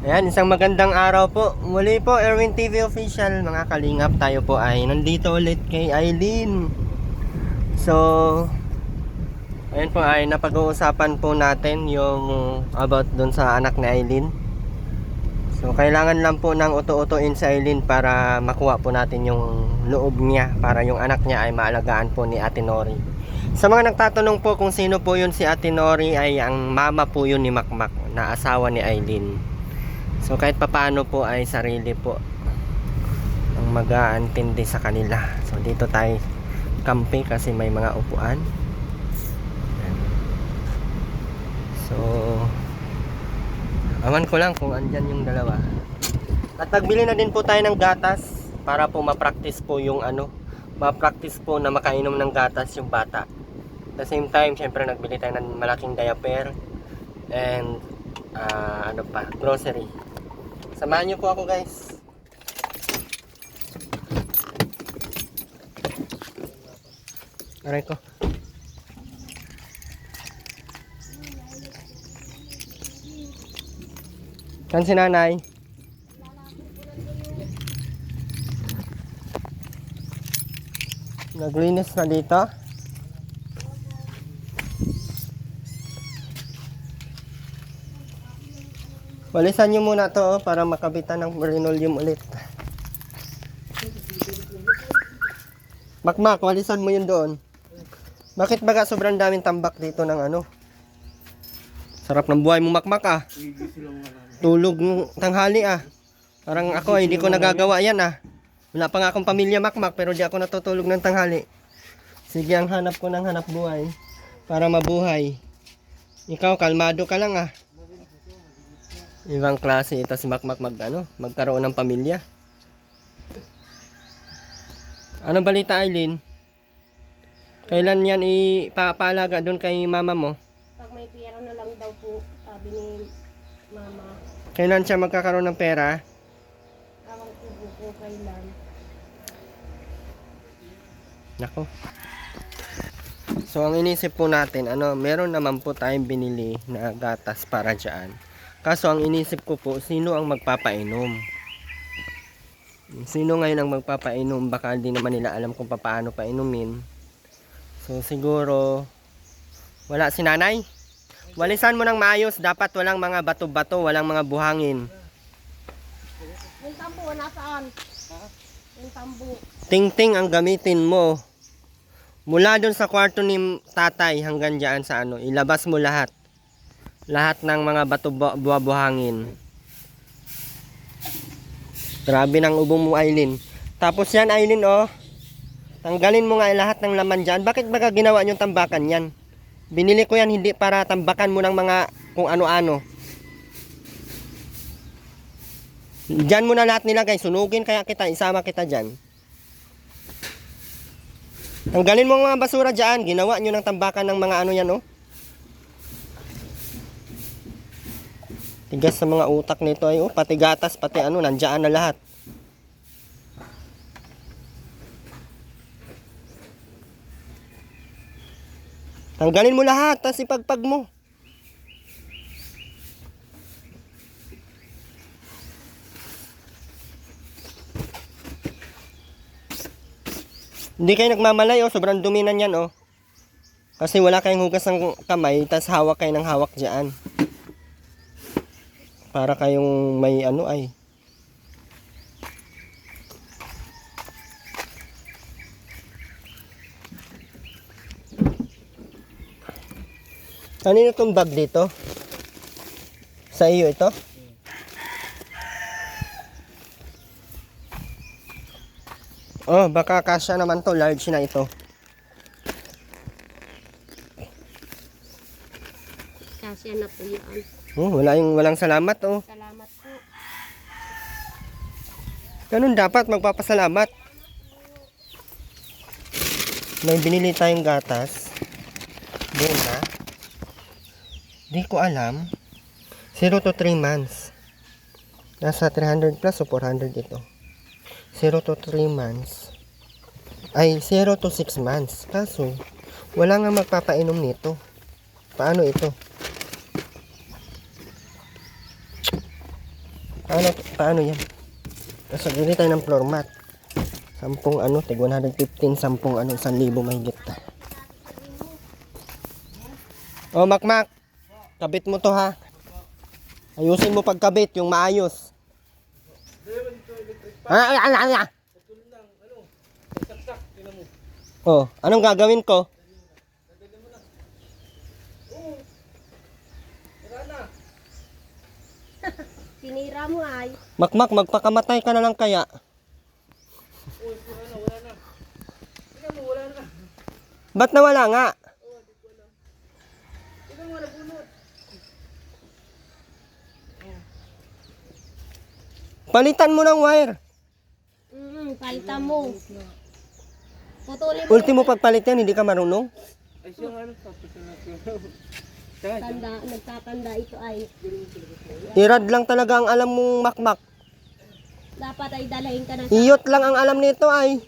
Ayan, isang magandang araw po. Muli po, Erwin TV Official. Mga kalingap, tayo po ay nandito ulit kay Aileen. So, ayan po ay napag-uusapan po natin yung about dun sa anak ni Aileen. So, kailangan lang po ng uto-utuin sa Aileen para makuha po natin yung loob niya, para yung anak niya ay maalagaan po ni Ate Nori. Sa mga nagtatanong po kung sino po yun si Ate Nori, ay ang mama po yun ni Makmak na asawa ni Aileen. So kahit papaano po ay sarili po ang mag-aantindi sa kanila. So dito tayo kampi kasi may mga upuan. Ayan. So awan ko lang kung andyan yung dalawa. At nagbili na din po tayo ng gatas para po ma-practice po yung ma-practice po na makainom ng gatas yung bata. At the same time, syempre nagbili tayo ng malaking diaper and grocery. Samahan niyo po ako, guys. Aray ko. Saan si nanay? Naglinis na dito. Walisan nyo muna to para makabitan ng linoleum ulit. Makmak, walisan mo yun doon. Bakit baga sobrang daming tambak dito ng Sarap ng buhay mo, Makmak ah. Tulog ng tanghali ah. Parang ako hindi ko nagagawa yan ah. Wala pa nga akong pamilya, Makmak, pero di ako natutulog ng tanghali. Sige, ang hanap ko ng hanap buhay para mabuhay. Ikaw, kalmado ka lang ah. Ibang klase ito si Makmak magkaroon ng pamilya. Ano balita, Aileen? Kailan yan ipapaalaga doon kay mama mo? Pag may pera na lang daw po, sabi ni mama. Kailan siya magkakaroon ng pera? Awang tubo ko kailan. Nako. So ang inisip po natin, meron naman po tayong binili na gatas para dyan. Kaso ang inisip ko po, sino ang magpapainom? Sino ngayon ang magpapainom? Baka hindi naman nila alam kung paano painumin. So siguro, wala si nanay? Walisan mo ng maayos, dapat walang mga bato-bato, walang mga buhangin. Yung tambo, nasaan? Yung tambo. Ting-ting ang gamitin mo. Mula dun sa kwarto ni tatay hanggang dyan sa ilabas mo lahat. Lahat ng mga bato buhangin. Grabe ng ubo mo, Aileen. Tapos yan, Aileen, oh. Tanggalin mo nga lahat ng laman dyan. Bakit ba ginawa nyo tambakan yan? Binili ko yan hindi para tambakan mo ng mga kung ano-ano. Dyan mo na lahat nilagay. Sunugin kaya kita. Isama kita dyan. Tanggalin mo mga basura dyan. Ginawa nyo ng tambakan ng mga yan, oh. Tigas sa mga utak nito ay pati gatas, pati nandiyan na lahat. Tanggalin mo lahat, tapos ipagpag mo. Hindi kayo nagmamalay, sobrang dumi na yan, oh. Kasi wala kayong hugas ng kamay, tapos hawak kayo ng hawak dyan. Para kayong may ay. Kanino itong bag dito? Sa iyo ito? Oh, baka kasya naman to, large na ito. Kasya na po yan. Walang salamat, oh. Salamat po. Ganun dapat, magpapasalamat. May binili tayong gatas. Doon na. Di ko alam. 0 to 3 months. Nasa 300 plus o 400 ito. 0 to 3 months. Ay, 0 to 6 months. Kaso, wala nga magpapainom nito. Paano ito? Paano yan? Tapos gili tayo ng floor mat. 10 tig 115, 10 1,000 mahigit. Oh, Makmak. Kabit mo to ha. Ayusin mo pagkabit, yung maayos. Oh, anong gagawin ko? Sinira mo ay. Makmak, magpakamatay ka na lang kaya. Ba't nawala nga? Palitan mo ng wire. Palitan mo. Putulin mo. Ultimo pagpalit yan, hindi ka marunong. Ay siya nga tapos Tanda, nagtatanda ito ay. Irad lang talaga ang alam mong Makmak. Dapat ay dalahin ka na sa... Iyot lang ang alam nito ay.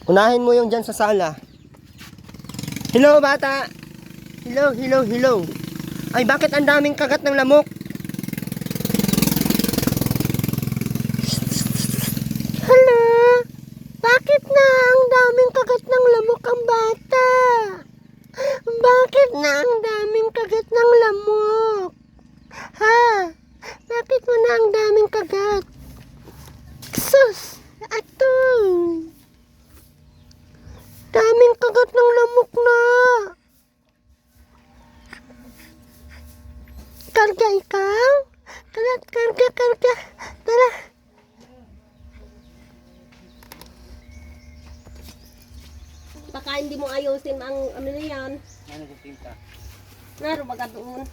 Unahin mo yung dyan sa sala. Hello bata! Hello. Ay bakit ang daming kagat ng lamok? Hello! Bakit na ang daming kagat ng lamok ang bata? Bakit na ang daming kagat ng lamok? Ha? Bakit mo na ang daming kagat? Sus! Atoy! Daming kagat ng lamok na! Karga ikaw? Karga. Tara! Baka hindi mo ayusin ang ano na yan. ano ko tinta. Naro baga doon.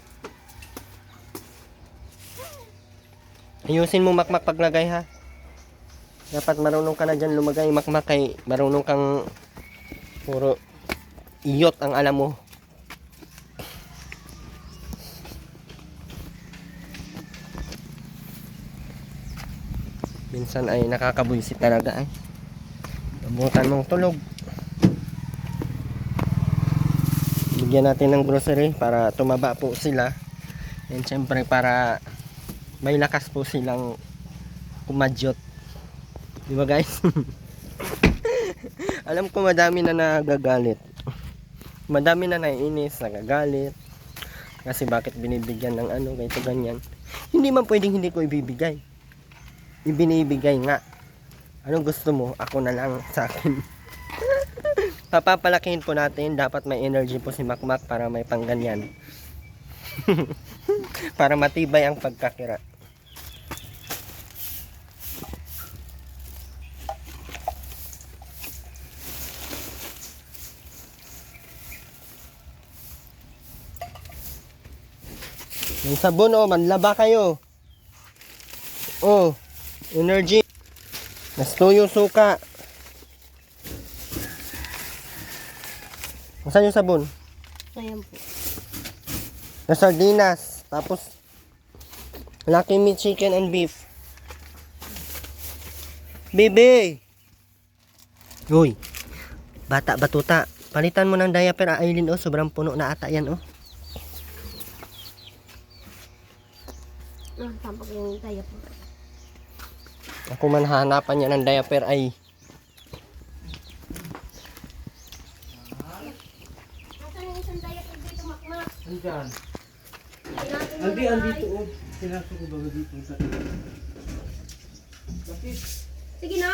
Ayusin mo Makmak paglagay ha. Dapat marunong ka na dyan lumagay Makmak kay marunong kang puro iyot ang alam mo. Minsan ay nakakabwisit talaga ay. Abutan mong tulog. Bigyan natin ng grocery para tumaba po sila. And syempre para may lakas po silang kumadyot. Di ba guys? Alam ko madami na nagagalit. Madami na naiinis, nagagalit. Kasi bakit binibigyan ng ano, ganito ganyan. Hindi man pwedeng hindi ko ibibigay. Ibinibigay nga. Anong gusto mo? Ako na lang sa akin. Papapalakihin po natin. Dapat may energy po si Makmak para may pangganyan. Para matibay ang pagkakira. Yung sabon oh, manlaba kayo. Oh, energy. Nastuyo suka. Saan yung sabon? Ayan po. Na sardinas. Tapos Lucky Meat chicken and beef. Bebe. Uy. Bata batuta. Palitan mo ng diaper Aileen oh, sobrang puno na ata yan oh. Tampak yung tayo po. Ako man hanapan niya ng diaper ay. Nasaan yung isang diaper dito, Makmak? Andiyan. Natin mo Andi na, andito ay. oh. Pinasok ko ba dito sa. Bakit? Sige na.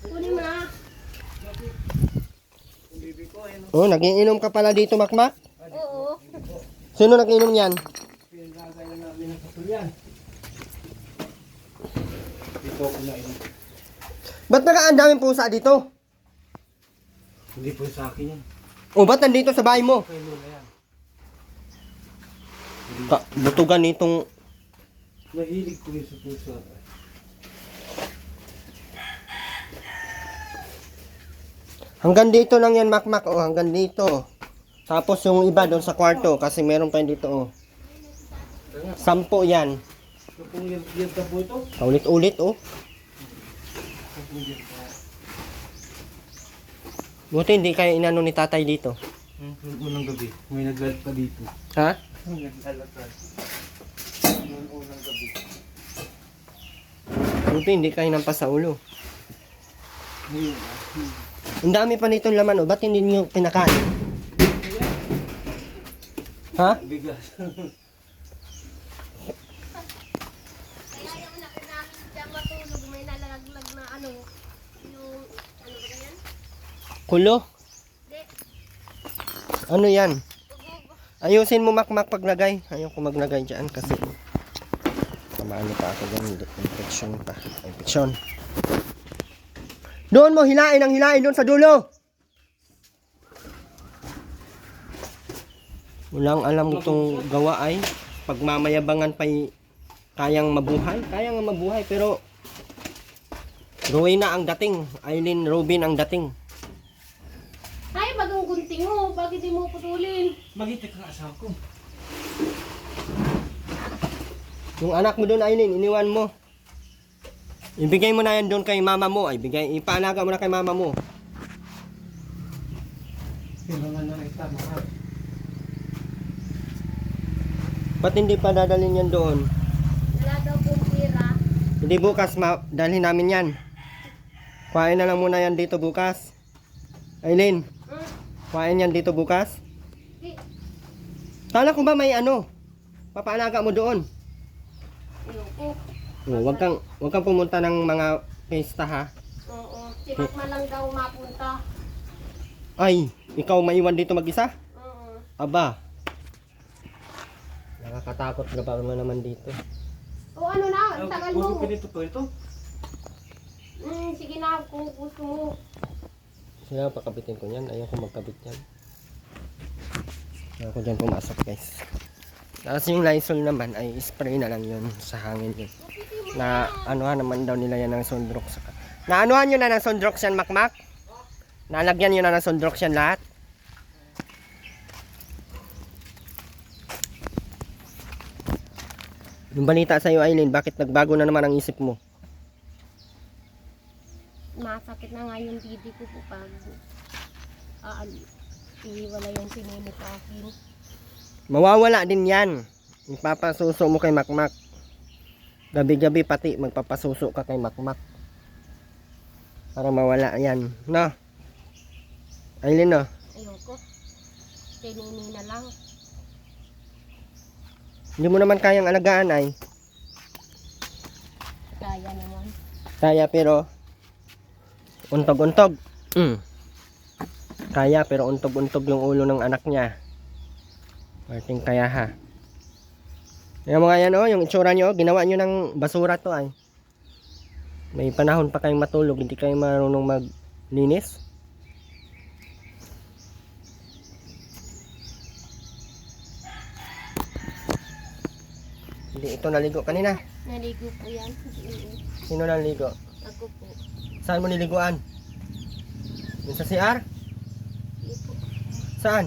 Kunin mo na. Ang bibi ko ayun. Oh, nagiinom ka pala dito Makmak? Oo. Sino nagiinom yan? Pinagagay na namin ng kasulyan. Dito ako na ino. Ba't ang daming pusa dito? Hindi po sa akin yan. O ba't nandito sa bahay mo? Kay Lola yan. Butugan nitong Nahilig ko yung sa pusa. hanggang dito lang yan Makmak oh, hanggang dito. Tapos yung iba doon sa kwarto kasi meron pa yun dito oh. 10 yan. So kung yan ka po ito? Paulit-ulit oh. Buti hindi kayo inano ni tatay dito. Noong unang gabi, may naglalat pa dito. Ha? May naglalakad. Noong unang gabi. Buti hindi kayo nampas sa ulo. Ngayon, Ang dami pa nitong laman, oh. Ba't hindi niyo pinakain? Ha? bigas. Kaya yung nakinakit siya matulog, may nalalaglag na ano, yung, ano ba yan? Kulo? Hindi, Ano yan? ugo. Ayusin mo makmak paglagay. Ayoko maglagay dyan kasi tamaano pa ako dyan. Infection pa. Infection. Doon mo, hilain ang hilain doon sa dulo. Walang alam itong gawa ay pagmamayabangan pa'y kayang mabuhay. Kaya nga mabuhay pero Rowena ang dating. Aileen Robin ang dating. Ay, bagong gunting mo, bakit di mo putulin? Magitik ang asawa ko. Yung anak mo doon, Aileen, iniwan mo. Ibigay mo na yan doon kay mama mo. Ipaalaga mo na kay mama mo. Kailangan na rin tama ha. Ba't hindi pa dadalhin yan doon? Wala daw pong pira. Hindi bukas, dalhin namin yan. Kuhain na lang muna yan dito bukas. Aileen, kuhain yan dito bukas. Di, Kala ko ba may ano? Papaalaga mo doon. ayoko. Wag kang pumunta ng mga pesta ha. Oo, si Makma lang daw mapunta. Ay, ikaw maiwan dito mag-isa? Oo. Aba. Nakakatakot na ba naman dito? O ano na, ang tagal mo. Huwag dito pa ito. Sige na, kung gusto mo. Sila pakabitin ko yan. Ayoko magkabit yan. Ayoko dyan pumasok guys. Tapos yung Lysol naman ay spray na lang yun sa hangin yun. Na anuhan naman daw nila yan ng Sunrox. Na anuhan nyo na ng Sunrox yan, Makmak? Nalagyan nyo na ng Sunrox yan lahat? Yung balita sa'yo, Aileen, bakit nagbago na naman ang isip mo? Masakit na nga yung didi ko po pag iwala yung sinini sa akin. Mawawala din yan. Ipapasuso mo kay Makmak. Gabi-gabi pati magpapasuso ka kay Makmak. Para mawala yan. No? Aileen, no? Ayoko. Sinini na lang. Hindi mo naman kayang alagaan ay. Kaya naman. Kaya pero untog-untog. Kaya pero untog-untog yung ulo ng anak niya. Marting kaya ha. Yung mga yan oh, yung itsura nyo, ginawa nyo ng basura to ay. May panahon pa kayong matulog, hindi kayo marunong maglinis. Hindi ito naligo kanina. Naligo po yan. Sino naligo? Ako po. Saan mo niliguan? Yung sa CR? Hindi po. Saan?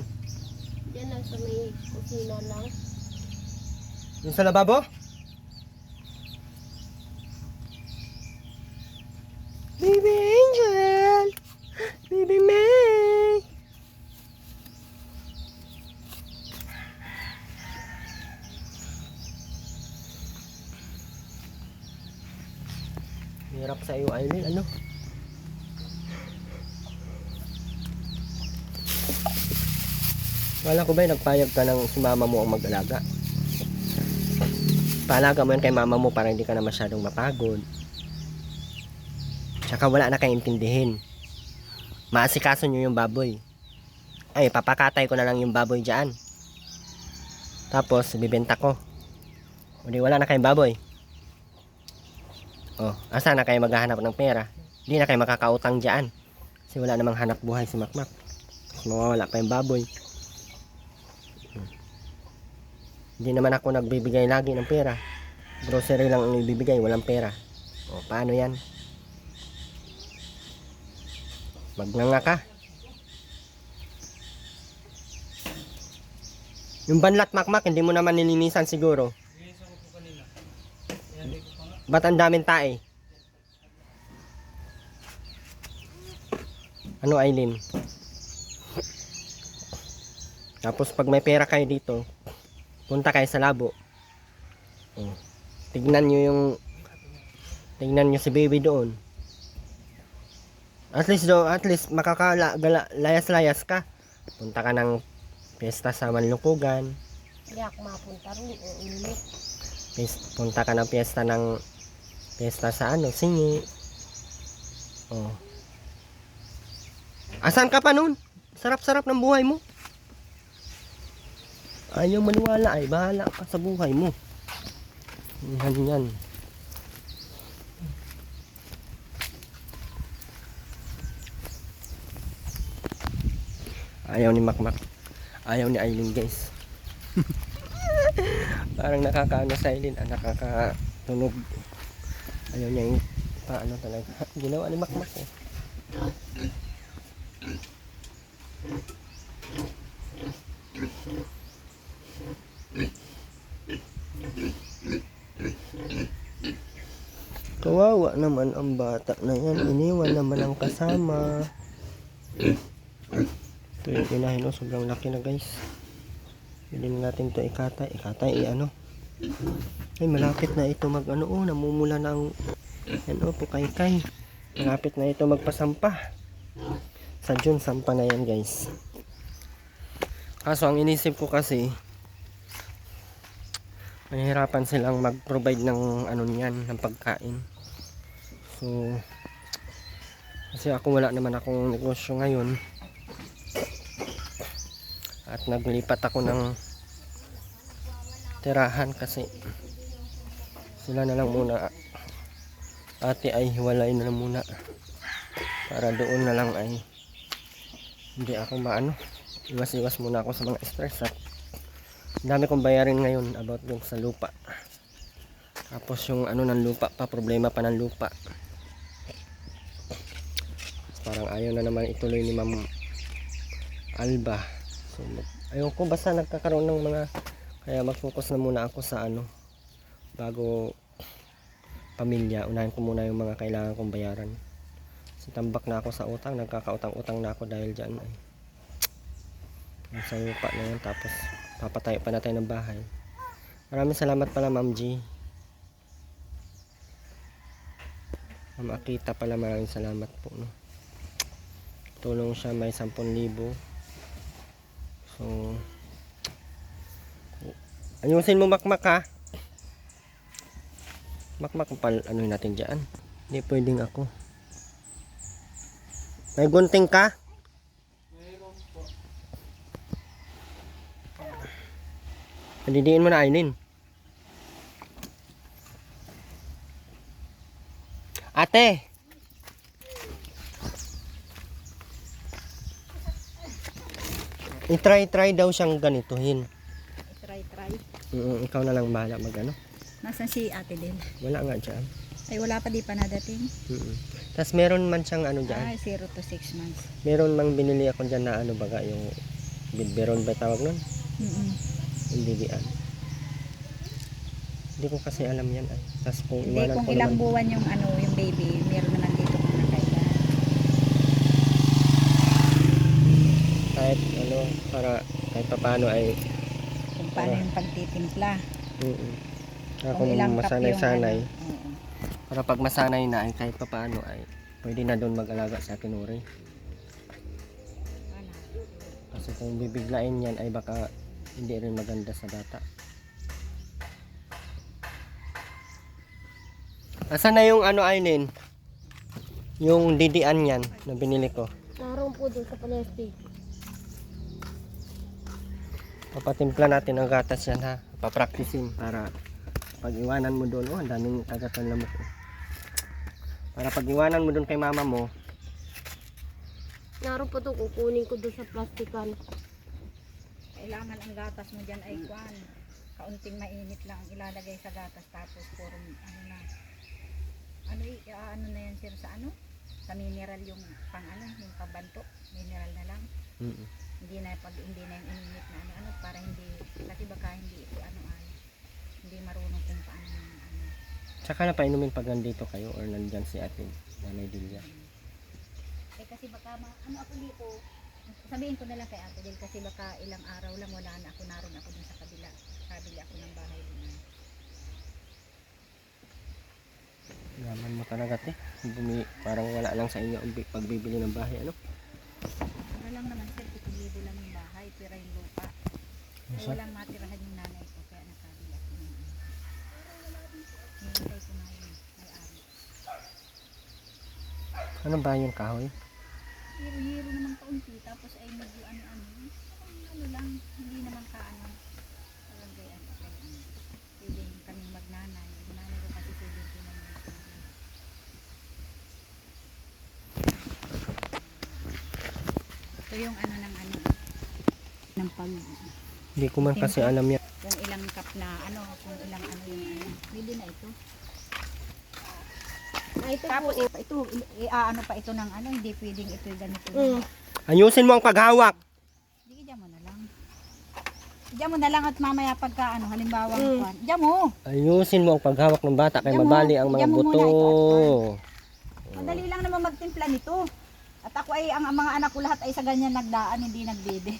Yan lang sa may kusina lang. Yung sa lababo? Baby Angel! Baby May! Hirap sa iyo, Aileen. Ano? Wala ko ba nagpayag ka ng si mama mo ang mag-alaga? Paalaga mo yan kay mama mo para hindi ka na masyadong mapagod. Tsaka wala na kayong intindihin. Maasikaso nyo yung baboy. Ay, papakatay ko na lang yung baboy dyan. Tapos, bibenta ko. O di wala na kayong baboy. O, asa na kayo maghahanap ng pera? Hindi na kayo makakautang dyan. Kasi wala namang hanap buhay si Makmak. Kasi mawawala pa yung baboy. Hindi naman ako nagbibigay lagi ng pera. Grocery lang ang ibibigay, walang pera. O, paano yan? Magnanga ka. Yung banlat, Makmak, hindi mo naman nilinisan siguro. Ba't ang daming tae? Ano, Aileen? Tapos pag may pera kayo dito, punta kayo sa labo. Oh. Tignan nyo si baby doon. At least makakalayas-layas ka. Punta ka ng piyesta sa Manlukugan. Hindi ako mapunta rin. Init. Punta ka ng piyesta sa Singi. Oh. Asan ka pa nun? Sarap-sarap ng buhay mo. Ayaw maniwala ay bahala ka sa buhay mo. Yan. Ayaw ni Makmak. Ayaw ni Aileen, guys. Parang nakakaano sa Aileen, nakakatunog. Ayaw niya yung paano talaga. Ginawa ni Makmak eh. Kawawa naman ang bata na yan. Iniwan naman ang kasama. Ito yung inahin, sobrang laki na, guys. Pwede na natin ito ikatay. Ay, malapit na ito namumula na ang pukaykay. Malapit na ito magpasampa. Sa June, sampa na yan, guys. Kaso ang inisip ko kasi, mahirapan silang mag-provide ng ng pagkain. So, kasi wala naman akong negosyo ngayon. At naglipat ako ng tirahan kasi sila na lang muna. Ate ay hiwalay na lang muna. Para doon na lang ay hindi ako iwas-iwas muna ako sa mga stress at dami kong bayarin ngayon about yung sa lupa. Tapos yung ng lupa pa, problema pa ng lupa. Parang ayaw na naman ituloy ni Ma'am Alba. So ayoko basta nagkakaroon ng mga, kaya mag-focus na muna ako sa bago pamilya. Unahin ko muna yung mga kailangan kong bayaran. Kasi tambak na ako sa utang, nagkakautang-utang na ako dahil dyan ay sa lupa na yan. Tapos papatayo pa natin ng bahay. Maraming salamat pala Ma'am G. Ma'am Akita pala, maraming salamat po, no. Tulong siya, may 10,000. So ayusin mo Makmak ha. Makmak natin dyan. Hindi pwedeng ako. May gunting ka? Padidiin mo na, Aileen. Ate! I-try daw siyang ganituhin. Try. Ikaw na lang bahala Nasaan si ate din? Wala nga dyan. Ay, wala pa, di pa nadating. Tapos meron man siyang dyan. Ay, 0 to 6 months. Meron mang binili ako dyan na baga yung biberon ba tawag nun? Yung bibian. Hindi ko kasi alam yan ay. Tapos kung Hindi, iwanan kung ko ilang naman, buwan yung yung baby, meron naman dito kung nakailan. kahit para kahit paano ay Kung paano yung pagtitimpla. para Kung kung ilang cup masanay-sanay. Oo. Para pag masanay na ay kahit paano ay pwede na doon mag-alaga sa Tinuri. Kasi kung bibiglain yan ay baka hindi rin maganda sa bata. Asan na yung Aileen? Yung didian yan na binili ko. Naroon po doon sa plastic. Papatimpla natin ang gatas yan ha. Papraktisin para pag iwanan mo doon, ang daming kagatan lamok. Para pag iwanan mo doon kay mama mo, Naroon po doon, kukunin ko doon sa plastikan. Kailangan ang gatas mo dyan ay kaunting mainit lang ang ilalagay sa gatas, tapos puro ano na yan sir sa sa mineral yung yung pabanto, mineral na lang. Hindi na yung init na para hindi, kasi baka hindi ito hindi marunong kung paano tsaka na painumin pag nandito kayo or nandyan si ate Nanay Dilia. kasi baka ako dito Sabihin ko na lang kay Ate Del kasi baka ilang araw lang wala na ako, naroon ako dun sa kabila. Kabili ako ng bahay din. Yaman mo talaga te. Parang wala lang sa inyo ang pagbibili ng bahay ano. Ano lang naman sir, 7,000 lang yung bahay, pera yung lupa. Ay, walang matirahan yung nanay ko kaya nakabili ako ng ano. Hinintay ko na yun, may-ari. Anong bahay yung kahoy? Hiro-hiro naman kaunti, tapos ay medyo ano-ano. Ano lang, hindi naman kaano. Palagay ano, kaya ano. Pwede kaming magnanay. Yung nanay ko kasi 70 naman. Ito yung ano ng ano. Ng pag, Hindi ko man kasi alam yan. kung ilang cup na ano, kung ilang ano yung ano. Pwede na ito. Ito Tapos po. ito, ano pa ito ng ano, hindi pwedeng ito ganito. Ayusin mo ang paghawak. Sige, diyan mo na lang. Diyan mo na lang at mamaya pagka ano, halimbawa, diyan mo. Ayusin mo ang paghawak ng bata kay Diyan mo. mabali ang mga Diyan mo buto. muna ito Madali lang naman magtimpla nito. At ako ay, ang mga anak ko lahat ay sa ganyan nagdaan, hindi nagdede.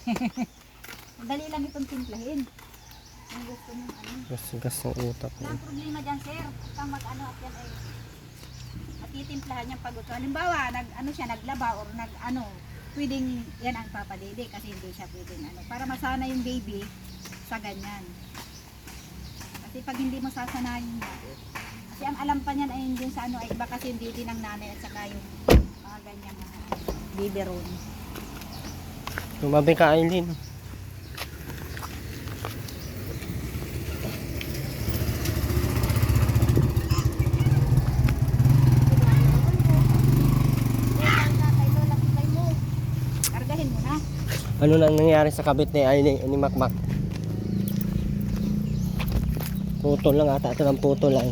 Madali lang itong timplahin. Ang gusto mong ano. Gas ng utak Wala ang problema dyan, sir. Kung mag-ano at yan ay matitimplahan niyang pagod. So, halimbawa, ano siya, naglaba or nag-ano, pwedeng yan ang papadede kasi hindi siya pwedeng ano. Para masana yung baby sa ganyan. Kasi pag hindi mo sasanayin niya, kasi ang alam pa niyan ay hindi sa ano, ay iba kasi hindi din ng nanay at saka yung mga ganyan na biberon. Tumabi ka, Aileen. Kargahin mo na. Ano na nangyari sa kabit ni Aileen, ni Makmak? Putol lang ata. Ito ng putol lang.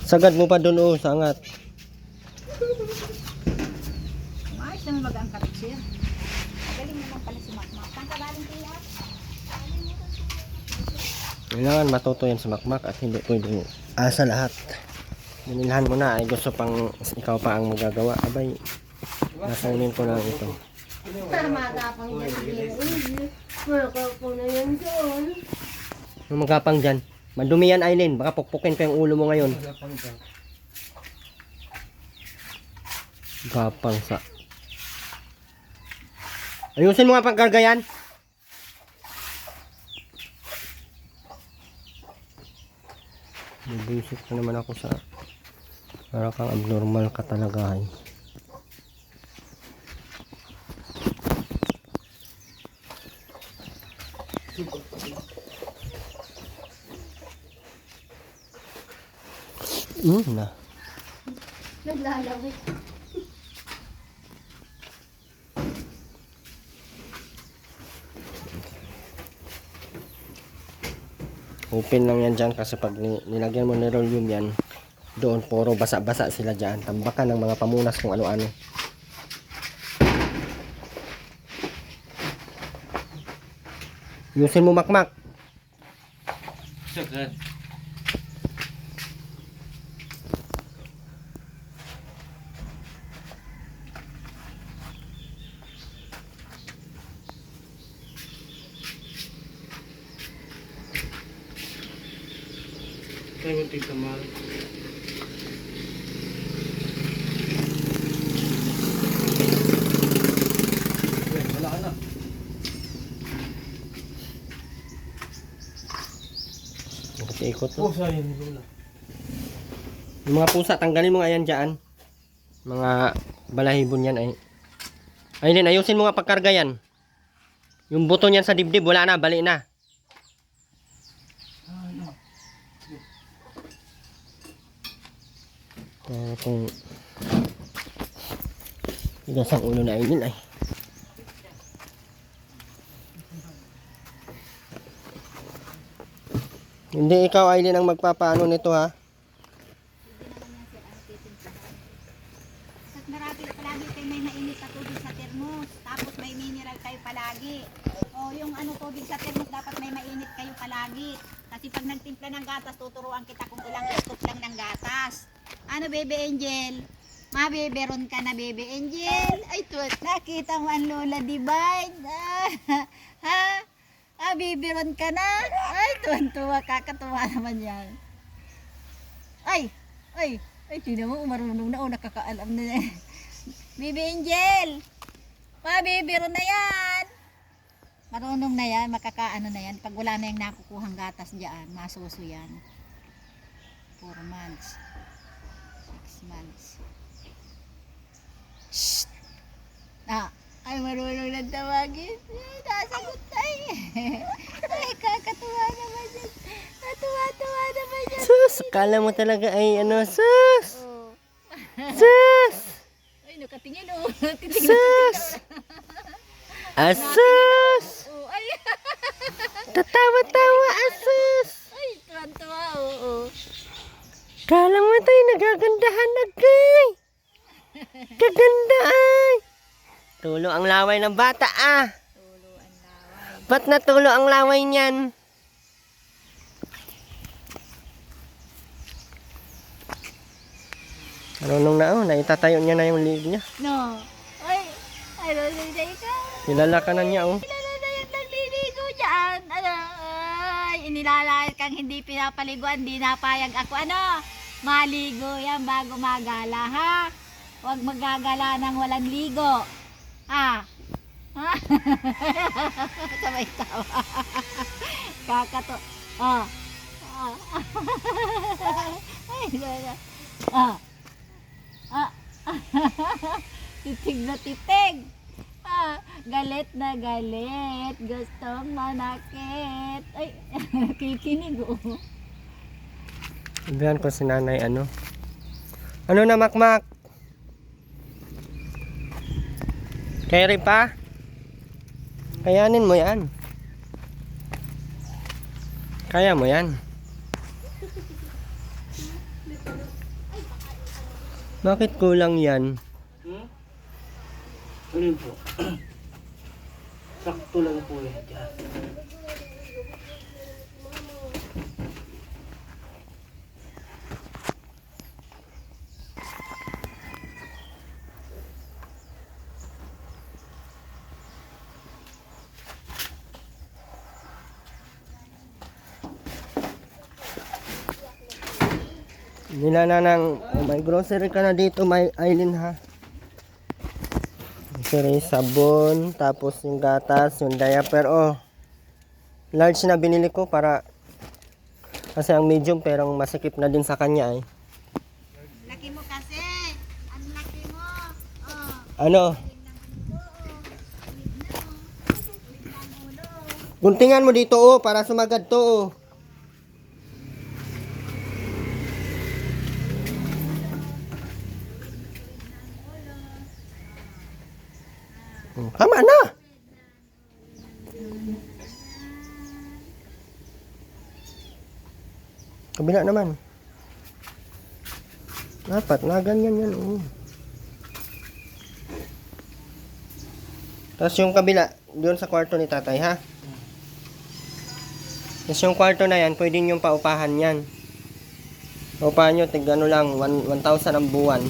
Sagad mo pa doon oh, sangat. Maayos naman mag-angkat, sir. Galing naman pala si Makmak. Saan ka galing, Tia? Kailangan matuto yan sa Makmak at hindi pwedeng asa lahat. Minilhan mo na ay gusto pang ikaw pa ang magagawa. Abay, nasaunin ko lang ito. Magapang yan din. Magapang na yan doon. Yung magapang dyan. Madumi yan, Aileen. Baka pukpukin ko yung ulo mo ngayon. Gapang sa... Ayusin mo nga pagkargayan. Nabusik na naman ako sa... Para kang abnormal ka talaga eh. Na. Naglalawit. Open lang yan dyan kasi pag nilagyan mo ni Rollium yan, doon puro basa-basa sila dyan. Tambakan ng mga pamunas kung ano-ano. Yusin mo Makmak. Sagad. Kaya mo tignan mahal. Wala ka na. Ikot to. Pusa yun, Lola. Yung mga pusa, tanggalin mo nga yan dyan. Mga balahibon yan ay. Ayun, ayusin mo nga pagkarga yan. Yung buto niyan sa dibdib, wala na, bali na. Kung tigas ang ulo na Aileen ay. Hindi ikaw Aileen ang magpapaano nito ha. At marami palagi kayo may mainit na tubig sa termos. Tapos may mineral kayo palagi. O yung ano tubig sa termos dapat may mainit kayo palagi. Kasi pag nagtimpla ng gatas, tuturuan kita kung ilang scoop lang ng gatas. Ano, Bebe Angel? Mabeberon ka na, Bebe Angel? Ay, nakita mo ang Lola Divine. Ha? Beberon ka na? Ay, tuwan-tuwa, kakatuwa naman yan. Ay, tingnan mo, marunong na, nakakaalam na. Bebe Angel, mabeberon na yan. Marunong na yan, makakaano na yan. Pag wala na yung nakukuhang gatas dyan, masuso yan. 4 months. 6 months. Shhh! Ay, marunong na tawagin. Nasagot tayo. Ay, kakatuwa naman yan. Natuwa-tuwa naman yan. Sus, kala mo talaga ay ano, sus! Oh. Sus! Ay, nakatingin oh. Titingnan Sus! Asus! oh. Ay, Tatawa-tawa, asus! ay, tuwan-tuwa oh. Kala mo tayo nagagandahan na, gay! Kaganda ay! Tulo ang laway ng bata ah! Tulo ang laway. Ba't natulo ang laway niyan? Marunong na oh, naitatayo niya na yung leeg niya. No. Ay, marunong na ikaw. Kilala ka na niya oh. Kilala na yung nagliligo dyan. Ano, ay, inilalayas kang hindi pinapaliguan, di napayag ako. Ano, maligo yan bago magala, ha? Huwag magagala ng walang ligo. Ha? Ha? Sabay tawa. Kakato. Oh. Oh. Ay, gala. Oh. Ah. Titig na titig. Galit na galit. Gustong manakit. Ay, kikinig oh. Sabihan ko si nanay ano. Ano na makmak? Carry pa? Kayanin mo yan. Kaya mo yan. Bakit kulang yan? Ano yun po? Sakto lang po yan dyan. Nila na ng may grocery ka na dito, may Aileen ha. Grocery, sabon, tapos yung gatas, yung diaper oh. Large na binili ko para kasi ang medium pero masikip na din sa kanya eh. Laki mo kasi. Ang laki mo. Oh. Ano? Guntingan mo dito oh para sumagad to oh. Tama na. Kabila naman. Dapat na ganyan yan. Oh. Tapos yung kabila, doon sa kwarto ni tatay ha. Tapos yung kwarto na yan, pwede nyo paupahan yan. Paupahan nyo, tig ano lang, 1,000 ang buwan.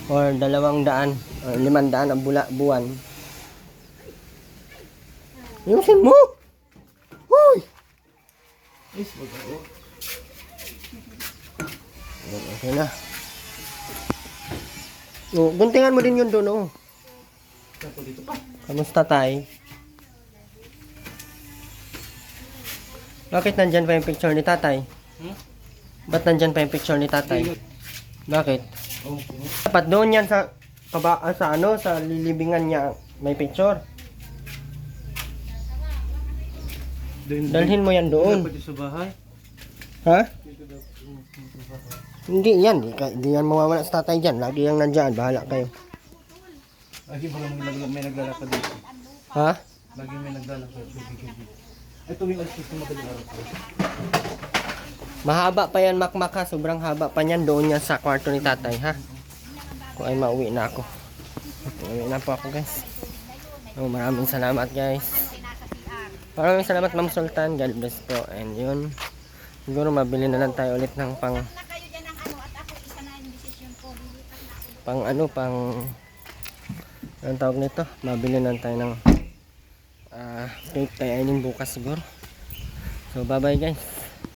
Or 200, or 500 ang buwan. Ayusin mo! Hoy! Is, mag-o. Okay na. Oh, guntingan mo din yun doon oh. Saan dito pa? Kamusta tay? Bakit nandyan pa yung picture ni tatay? Ba't nandyan pa yung picture ni tatay? Bakit? Oh, Dapat doon yan sa sa lilibingan niya may picture. Dalhin mo yan doon. Pwede sa bahay. Ha? Hindi yan. Hindi yan mawawala sa tatay dyan. Lagi yung nandyan. Bahala kayo. Lagi ba may naglalakad dito? Ha? Lagi may naglalakad. Ito yung alis na madaling araw ko. Mahaba pa yan makmak ha. Sobrang haba pa yan. Doon yan sa kwarto ni tatay ha. Kung ay mauwi na ako. Mauwi na po ako guys. Oh, maraming salamat guys. Nasa CR. Maraming salamat Ma'am Sultan. God bless po. And yun. Siguro mabili na lang tayo ulit ng pang na kayo dyan ng ano at ako isa na yung decision ko. Lilipat na ako. pang ano pang anong tawag nito? Mabili na lang tayo ng cake kay Aileen bukas siguro. So bye bye guys.